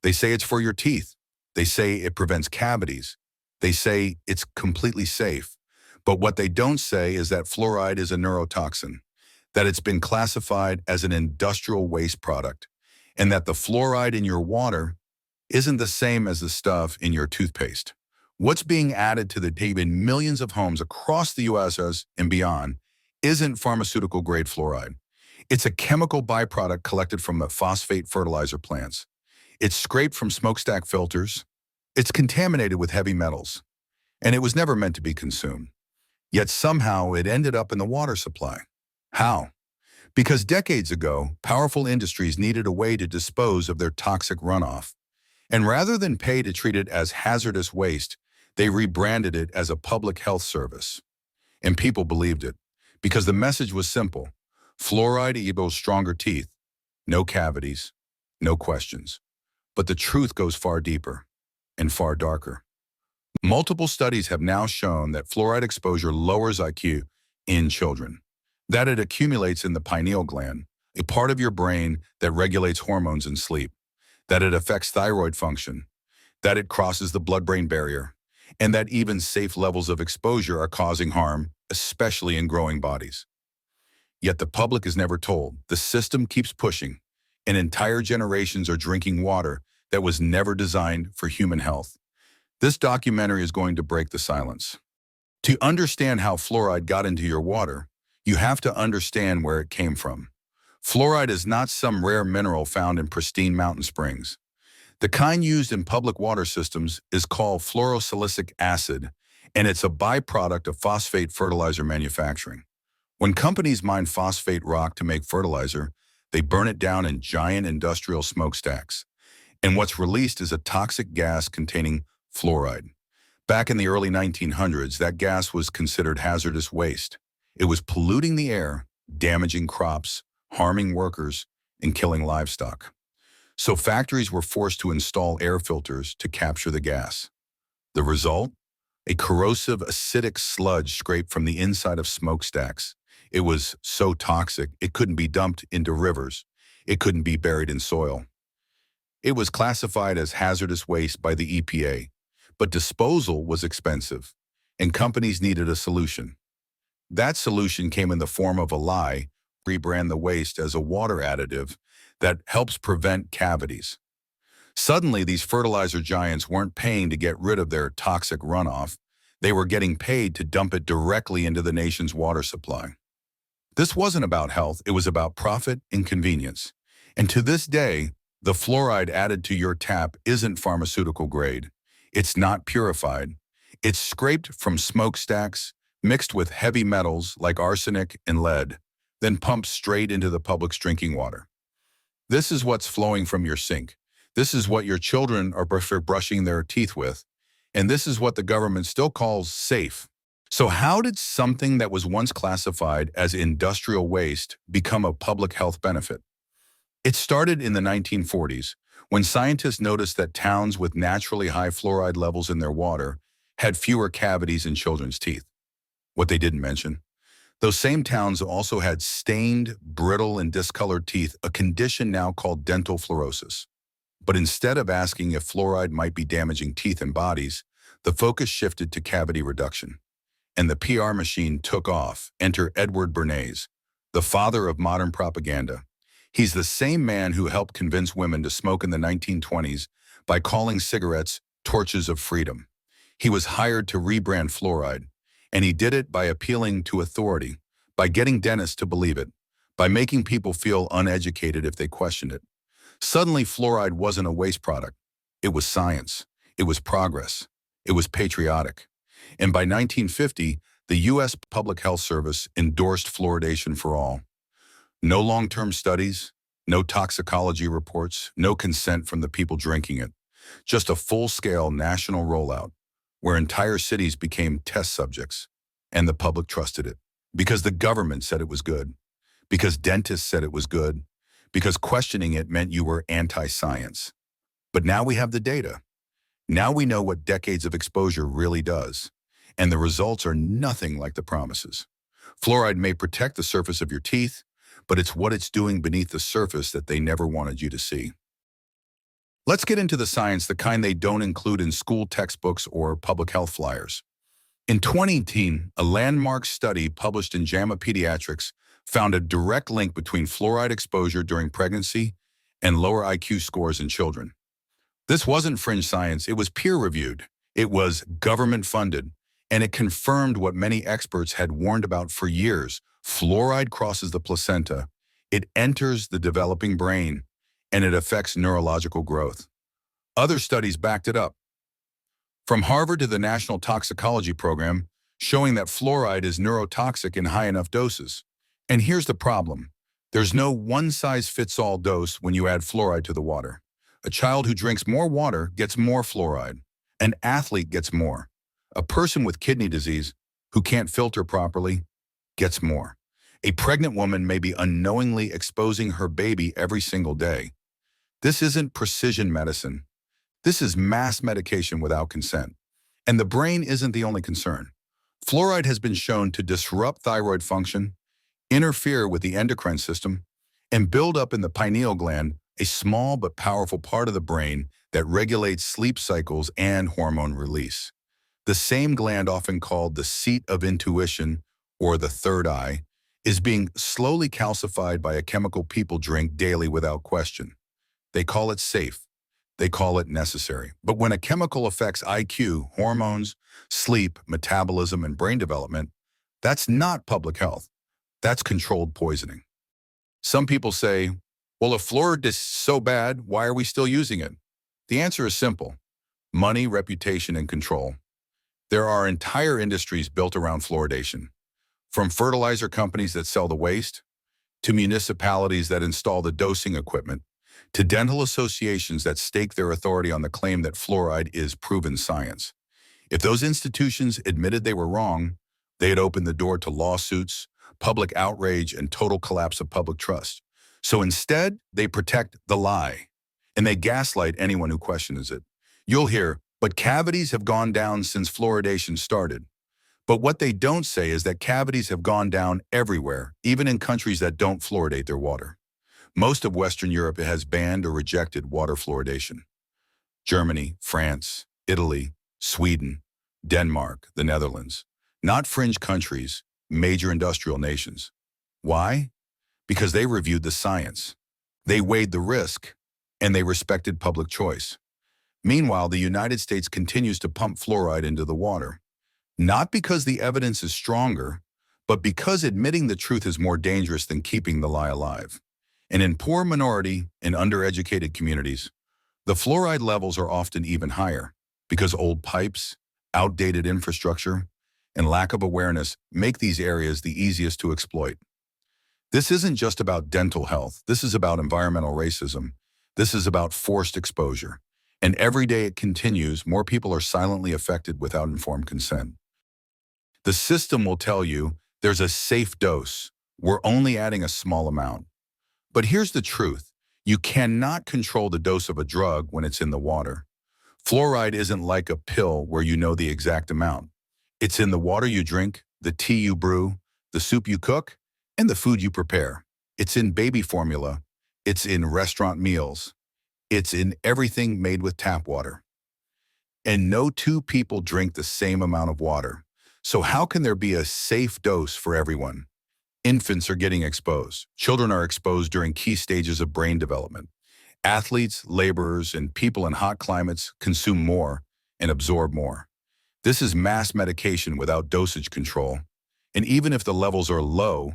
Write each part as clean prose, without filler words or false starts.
They say it's for your teeth. They say it prevents cavities. They say it's completely safe. But what they don't say is that fluoride is a neurotoxin, that it's been classified as an industrial waste product, and that the fluoride in your water isn't the same as the stuff in your toothpaste. What's being added to the tape in millions of homes across the U.S. and beyond isn't pharmaceutical-grade fluoride. It's a chemical byproduct collected from the phosphate fertilizer plants. It's scraped from smokestack filters. It's contaminated with heavy metals. And it was never meant to be consumed. Yet somehow it ended up in the water supply. How? Because decades ago, powerful industries needed a way to dispose of their toxic runoff. And rather than pay to treat it as hazardous waste, they rebranded it as a public health service. And people believed it, because the message was simple. Fluoride equals stronger teeth, no cavities, no questions. But the truth goes far deeper and far darker. Multiple studies have now shown that fluoride exposure lowers IQ in children, that it accumulates in the pineal gland, a part of your brain that regulates hormones in sleep, that it affects thyroid function, that it crosses the blood-brain barrier, and that even safe levels of exposure are causing harm, especially in growing bodies. Yet the public is never told. The system keeps pushing, and entire generations are drinking water that was never designed for human health. This documentary is going to break the silence. To understand how fluoride got into your water, you have to understand where it came from. Fluoride is not some rare mineral found in pristine mountain springs. The kind used in public water systems is called fluorosilicic acid, and it's a byproduct of phosphate fertilizer manufacturing. When companies mine phosphate rock to make fertilizer, they burn it down in giant industrial smokestacks. And what's released is a toxic gas containing fluoride. Back in the early 1900s, that gas was considered hazardous waste. It was polluting the air, damaging crops, harming workers, and killing livestock. So factories were forced to install air filters to capture the gas. The result? A corrosive, acidic sludge scraped from the inside of smokestacks. It was so toxic, it couldn't be dumped into rivers. It couldn't be buried in soil. It was classified as hazardous waste by the EPA, but disposal was expensive, and companies needed a solution. That solution came in the form of a lie, rebrand the waste as a water additive that helps prevent cavities. Suddenly, these fertilizer giants weren't paying to get rid of their toxic runoff. They were getting paid to dump it directly into the nation's water supply. This wasn't about health, it was about profit and convenience. And to this day, the fluoride added to your tap isn't pharmaceutical grade. It's not purified. It's scraped from smokestacks, mixed with heavy metals like arsenic and lead, then pumped straight into the public's drinking water. This is what's flowing from your sink. This is what your children are brushing their teeth with. And this is what the government still calls safe. So how did something that was once classified as industrial waste become a public health benefit? It started in the 1940s, when scientists noticed that towns with naturally high fluoride levels in their water had fewer cavities in children's teeth. What they didn't mention: those same towns also had stained, brittle, and discolored teeth, a condition now called dental fluorosis. But instead of asking if fluoride might be damaging teeth and bodies, the focus shifted to cavity reduction. And the PR machine took off. Enter Edward Bernays, the father of modern propaganda. He's the same man who helped convince women to smoke in the 1920s by calling cigarettes torches of freedom. He was hired to rebrand fluoride, and he did it by appealing to authority, by getting dentists to believe it, by making people feel uneducated if they questioned it. Suddenly, fluoride wasn't a waste product. It was science. It was progress. It was patriotic. And by 1950, the U.S. Public Health Service endorsed fluoridation for all. No long-term studies, no toxicology reports, no consent from the people drinking it. Just a full-scale national rollout, where entire cities became test subjects, and the public trusted it. Because the government said it was good. Because dentists said it was good. Because questioning it meant you were anti-science. But now we have the data. Now we know what decades of exposure really does. And the results are nothing like the promises. Fluoride may protect the surface of your teeth, but it's what it's doing beneath the surface that they never wanted you to see. Let's get into the science, the kind they don't include in school textbooks or public health flyers. In 2018, a landmark study published in JAMA Pediatrics found a direct link between fluoride exposure during pregnancy and lower IQ scores in children. This wasn't fringe science, it was peer-reviewed, it was government-funded, and it confirmed what many experts had warned about for years. Fluoride crosses the placenta, it enters the developing brain, and it affects neurological growth. Other studies backed it up, from Harvard to the National Toxicology Program, showing that fluoride is neurotoxic in high enough doses. And here's the problem. There's no one-size-fits-all dose when you add fluoride to the water. A child who drinks more water gets more fluoride. An athlete gets more. A person with kidney disease who can't filter properly gets more. A pregnant woman may be unknowingly exposing her baby every single day. This isn't precision medicine. This is mass medication without consent. And the brain isn't the only concern. Fluoride has been shown to disrupt thyroid function, interfere with the endocrine system, and build up in the pineal gland, a small but powerful part of the brain that regulates sleep cycles and hormone release. The same gland, often called the seat of intuition or the third eye, is being slowly calcified by a chemical people drink daily without question. They call it safe. They call it necessary. But when a chemical affects IQ, hormones, sleep, metabolism, and brain development, that's not public health. That's controlled poisoning. Some people say, well, if fluoride is so bad, why are we still using it? The answer is simple: money, reputation, and control. There are entire industries built around fluoridation, from fertilizer companies that sell the waste, to municipalities that install the dosing equipment, to dental associations that stake their authority on the claim that fluoride is proven science. If those institutions admitted they were wrong, they'd open the door to lawsuits, public outrage, and total collapse of public trust. So instead, they protect the lie, and they gaslight anyone who questions it. You'll hear, but cavities have gone down since fluoridation started. But what they don't say is that cavities have gone down everywhere, even in countries that don't fluoridate their water. Most of Western Europe has banned or rejected water fluoridation. Germany, France, Italy, Sweden, Denmark, the Netherlands. Not fringe countries, major industrial nations. Why? Because they reviewed the science. They weighed the risk, and they respected public choice. Meanwhile, the United States continues to pump fluoride into the water. Not because the evidence is stronger, but because admitting the truth is more dangerous than keeping the lie alive. And in poor minority and undereducated communities, the fluoride levels are often even higher because old pipes, outdated infrastructure, and lack of awareness make these areas the easiest to exploit. This isn't just about dental health. This is about environmental racism. This is about forced exposure. And every day it continues, more people are silently affected without informed consent. The system will tell you there's a safe dose. We're only adding a small amount. But here's the truth. You cannot control the dose of a drug when it's in the water. Fluoride isn't like a pill where you know the exact amount. It's in the water you drink, the tea you brew, the soup you cook, and the food you prepare. It's in baby formula. It's in restaurant meals. It's in everything made with tap water. And no two people drink the same amount of water. So how can there be a safe dose for everyone? Infants are getting exposed. Children are exposed during key stages of brain development. Athletes, laborers, and people in hot climates consume more and absorb more. This is mass medication without dosage control. And even if the levels are low,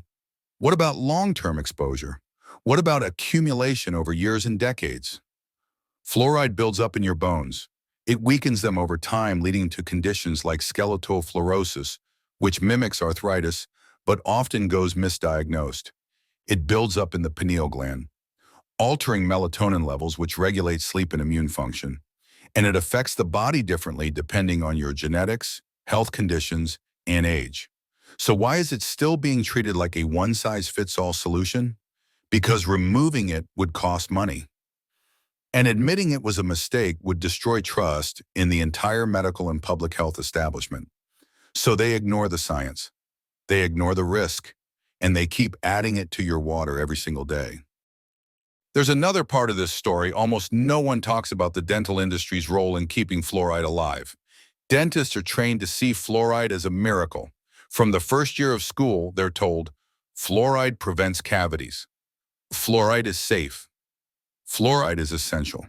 what about long-term exposure? What about accumulation over years and decades? Fluoride builds up in your bones. It weakens them over time, leading to conditions like skeletal fluorosis, which mimics arthritis, but often goes misdiagnosed. It builds up in the pineal gland, altering melatonin levels, which regulate sleep and immune function. And it affects the body differently depending on your genetics, health conditions, and age. So why is it still being treated like a one-size-fits-all solution? Because removing it would cost money. And admitting it was a mistake would destroy trust in the entire medical and public health establishment. So they ignore the science. They ignore the risk, and they keep adding it to your water every single day. There's another part of this story. Almost no one talks about the dental industry's role in keeping fluoride alive. Dentists are trained to see fluoride as a miracle. From the first year of school, they're told, fluoride prevents cavities. Fluoride is safe. Fluoride is essential.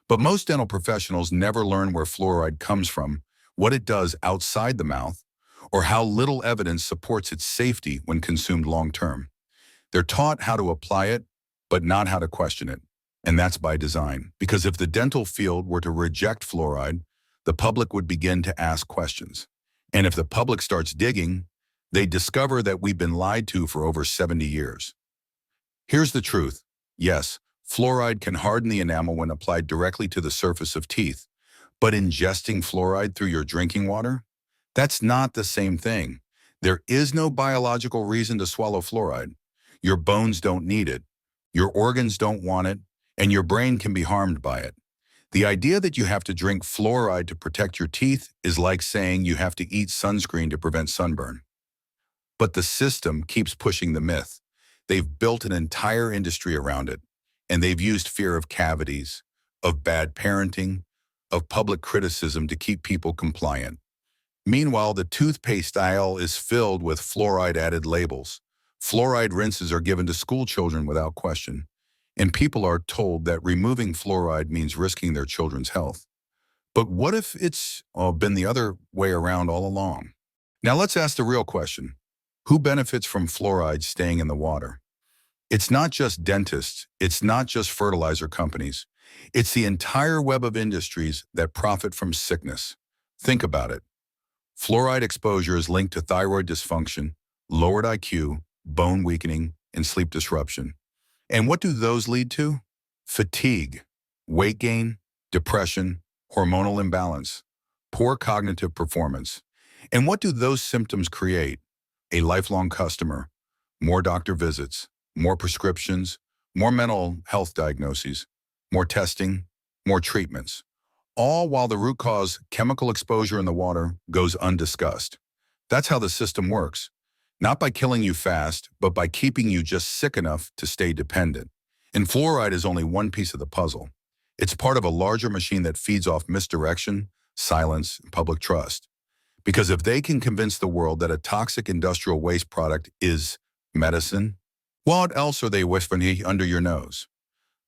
But most dental professionals never learn where fluoride comes from, what it does outside the mouth, or how little evidence supports its safety when consumed long-term. They're taught how to apply it, but not how to question it. And that's by design, because if the dental field were to reject fluoride, the public would begin to ask questions. And if the public starts digging, they discover that we've been lied to for over 70 years. Here's the truth. Yes, fluoride can harden the enamel when applied directly to the surface of teeth, but ingesting fluoride through your drinking water? That's not the same thing. There is no biological reason to swallow fluoride. Your bones don't need it, your organs don't want it, and your brain can be harmed by it. The idea that you have to drink fluoride to protect your teeth is like saying you have to eat sunscreen to prevent sunburn. But the system keeps pushing the myth. They've built an entire industry around it, and they've used fear of cavities, of bad parenting, of public criticism to keep people compliant. Meanwhile, the toothpaste aisle is filled with fluoride-added labels. Fluoride rinses are given to school children without question, and people are told that removing fluoride means risking their children's health. But what if it's been the other way around all along? Now let's ask the real question. Who benefits from fluoride staying in the water? It's not just dentists, it's not just fertilizer companies. It's the entire web of industries that profit from sickness. Think about it. Fluoride exposure is linked to thyroid dysfunction, lowered IQ, bone weakening, and sleep disruption. And what do those lead to? Fatigue, weight gain, depression, hormonal imbalance, poor cognitive performance. And what do those symptoms create? A lifelong customer, more doctor visits, more prescriptions, more mental health diagnoses, more testing, more treatments. All while the root cause, chemical exposure in the water, goes undiscussed. That's how the system works. Not by killing you fast, but by keeping you just sick enough to stay dependent. And fluoride is only one piece of the puzzle. It's part of a larger machine that feeds off misdirection, silence, and public trust. Because if they can convince the world that a toxic industrial waste product is medicine, what else are they whispering under your nose?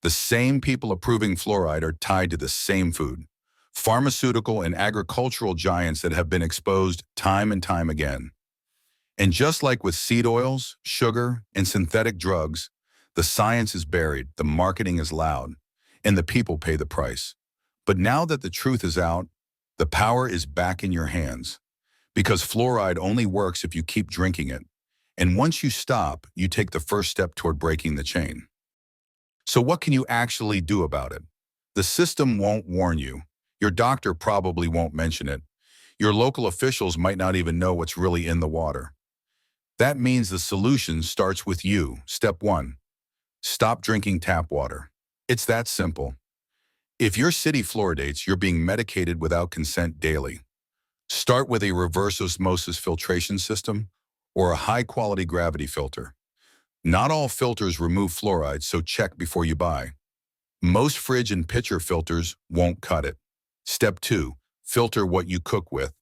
The same people approving fluoride are tied to the same food. Pharmaceutical and agricultural giants that have been exposed time and time again. And just like with seed oils, sugar, and synthetic drugs, the science is buried, the marketing is loud, and the people pay the price. But now that the truth is out, the power is back in your hands. Because fluoride only works if you keep drinking it. And once you stop, you take the first step toward breaking the chain. So what can you actually do about it? The system won't warn you. Your doctor probably won't mention it. Your local officials might not even know what's really in the water. That means the solution starts with you. Step 1. Stop drinking tap water. It's that simple. If your city fluoridates, you're being medicated without consent daily. Start with a reverse osmosis filtration system or a high-quality gravity filter. Not all filters remove fluoride, so check before you buy. Most fridge and pitcher filters won't cut it. Step 2. Filter what you cook with.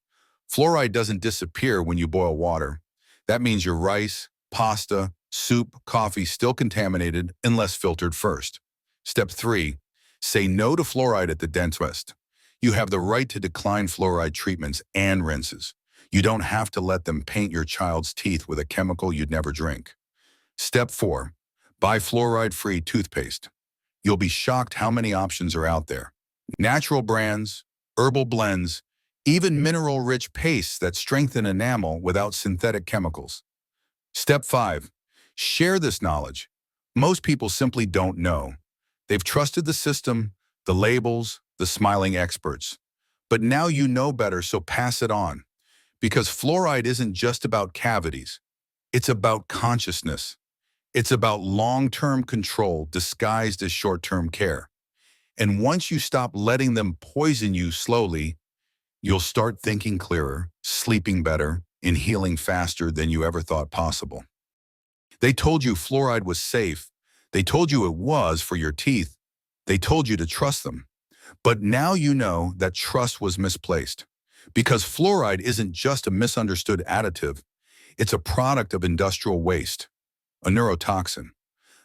Fluoride doesn't disappear when you boil water. That means your rice, pasta, soup, coffee still contaminated unless filtered first. Step 3. Say no to fluoride at the dentist. You have the right to decline fluoride treatments and rinses. You don't have to let them paint your child's teeth with a chemical you'd never drink. Step 4. Buy fluoride-free toothpaste. You'll be shocked how many options are out there. Natural brands, herbal blends, even mineral-rich pastes that strengthen enamel without synthetic chemicals. Step 5. Share this knowledge. Most people simply don't know. They've trusted the system, the labels, the smiling experts. But now you know better, so pass it on. Because fluoride isn't just about cavities. It's about consciousness. It's about long-term control disguised as short-term care. And once you stop letting them poison you slowly, you'll start thinking clearer, sleeping better, and healing faster than you ever thought possible. They told you fluoride was safe. They told you it was for your teeth. They told you to trust them. But now you know that trust was misplaced. Because fluoride isn't just a misunderstood additive, it's a product of industrial waste, a neurotoxin.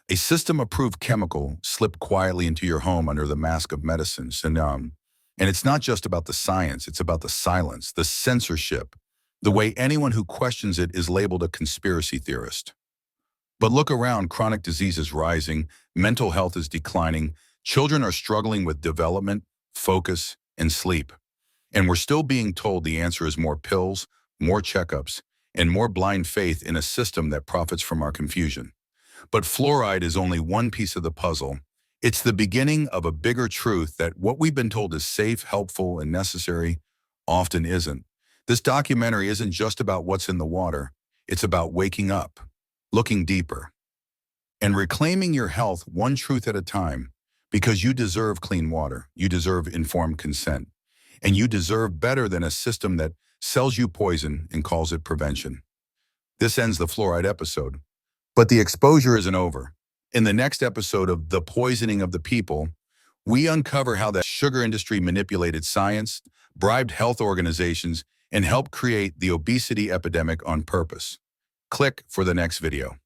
A system-approved chemical slipped quietly into your home under the mask of medicines. And it's not just about the science, it's about the silence, the censorship, the way anyone who questions it is labeled a conspiracy theorist. But look around, chronic disease is rising, mental health is declining, children are struggling with development, focus, and sleep. And we're still being told the answer is more pills, more checkups, and more blind faith in a system that profits from our confusion. But fluoride is only one piece of the puzzle. It's the beginning of a bigger truth that what we've been told is safe, helpful, and necessary often isn't. This documentary isn't just about what's in the water. It's about waking up, looking deeper, and reclaiming your health one truth at a time, because you deserve clean water, you deserve informed consent, and you deserve better than a system that sells you poison and calls it prevention. This ends the fluoride episode. But the exposure isn't over. In the next episode of The Poisoning of the People, we uncover how the sugar industry manipulated science, bribed health organizations, and helped create the obesity epidemic on purpose. Click for the next video.